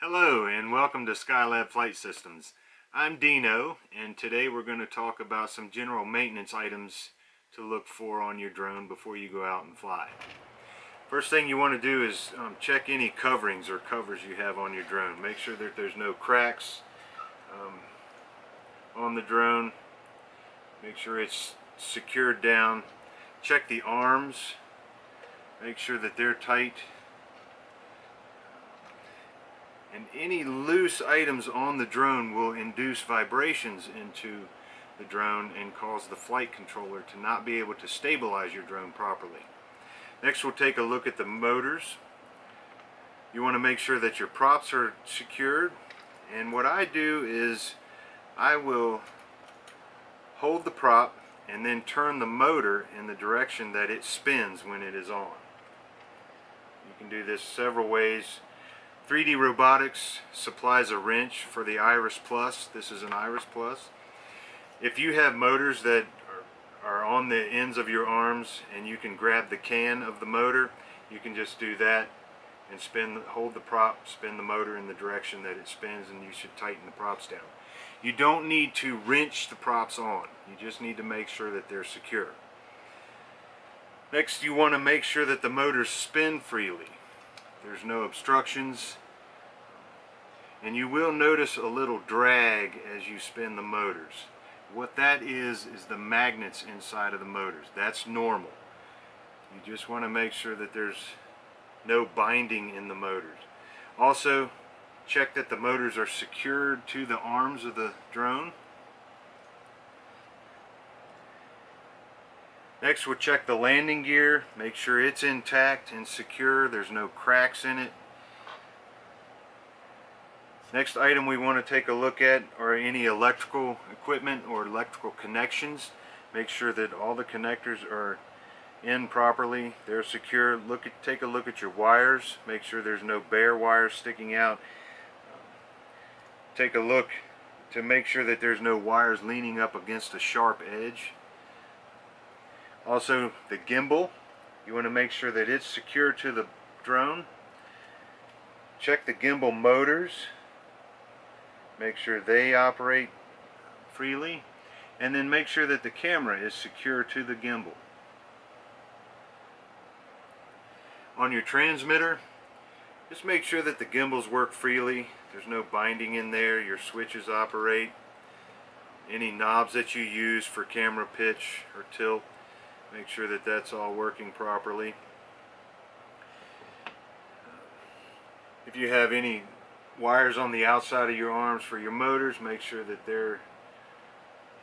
Hello and welcome to Skylab Flight Systems. I'm Dino, and today we're going to talk about some general maintenance items to look for on your drone before you go out and fly. First thing you want to do is check any coverings or covers you have on your drone. Make sure that there's no cracks on the drone. Make sure it's secured down. Check the arms. Make sure that they're tight. And any loose items on the drone will induce vibrations into the drone and cause the flight controller to not be able to stabilize your drone properly. Next, we'll take a look at the motors. You want to make sure that your props are secured, and what I do is I will hold the prop and then turn the motor in the direction that it spins when it is on. You can do this several ways. 3D Robotics supplies a wrench for the Iris Plus. This is an Iris Plus. If you have motors that are on the ends of your arms and you can grab the can of the motor, you can just do that and hold the prop, spin the motor in the direction that it spins, and you should tighten the props down. You don't need to wrench the props on. You just need to make sure that they're secure. Next, you want to make sure that the motors spin freely. There's no obstructions, and you will notice a little drag as you spin the motors. What that is the magnets inside of the motors. That's normal. You just want to make sure that there's no binding in the motors. Also, check that the motors are secured to the arms of the drone. Next, we'll check the landing gear. Make sure it's intact and secure. There's no cracks in it. Next item we want to take a look at are any electrical equipment or electrical connections. Make sure that all the connectors are in properly. They're secure. Take a look at your wires. Make sure there's no bare wires sticking out. Take a look to make sure that there's no wires leaning up against a sharp edge. Also, the gimbal, you want to make sure that it's secure to the drone. Check the gimbal motors. Make sure they operate freely. And then make sure that the camera is secure to the gimbal. On your transmitter, just make sure that the gimbals work freely. There's no binding in there. Your switches operate. Any knobs that you use for camera pitch or tilt, make sure that that's all working properly. If you have any wires on the outside of your arms for your motors, make sure that they're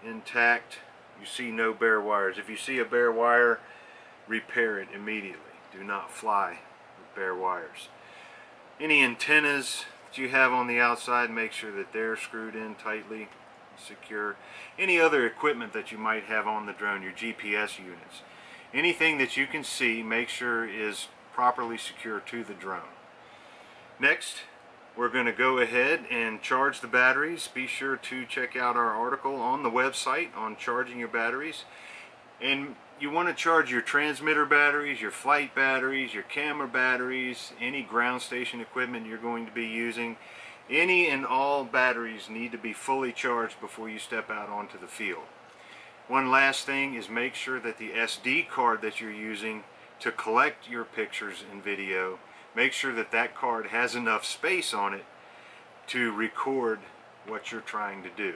intact. You see no bare wires. If you see a bare wire, repair it immediately. Do not fly with bare wires. Any antennas that you have on the outside, make sure that they're screwed in tightly, secure. Any other equipment that you might have on the drone, your GPS units, anything that you can see, make sure is properly secure to the drone. Next, we're going to go ahead and charge the batteries. Be sure to check out our article on the website on charging your batteries. And you want to charge your transmitter batteries, your flight batteries, your camera batteries, any ground station equipment you're going to be using. Any and all batteries need to be fully charged before you step out onto the field. One last thing is make sure that the SD card that you're using to collect your pictures and video, make sure that that card has enough space on it to record what you're trying to do.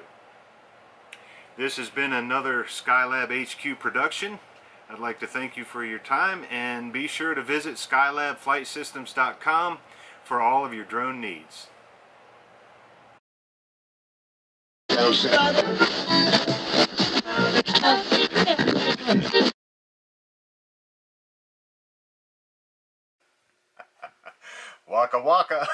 This has been another SkylabHQ production. I'd like to thank you for your time, and be sure to visit SkylabFlightSystems.com for all of your drone needs. Waka waka.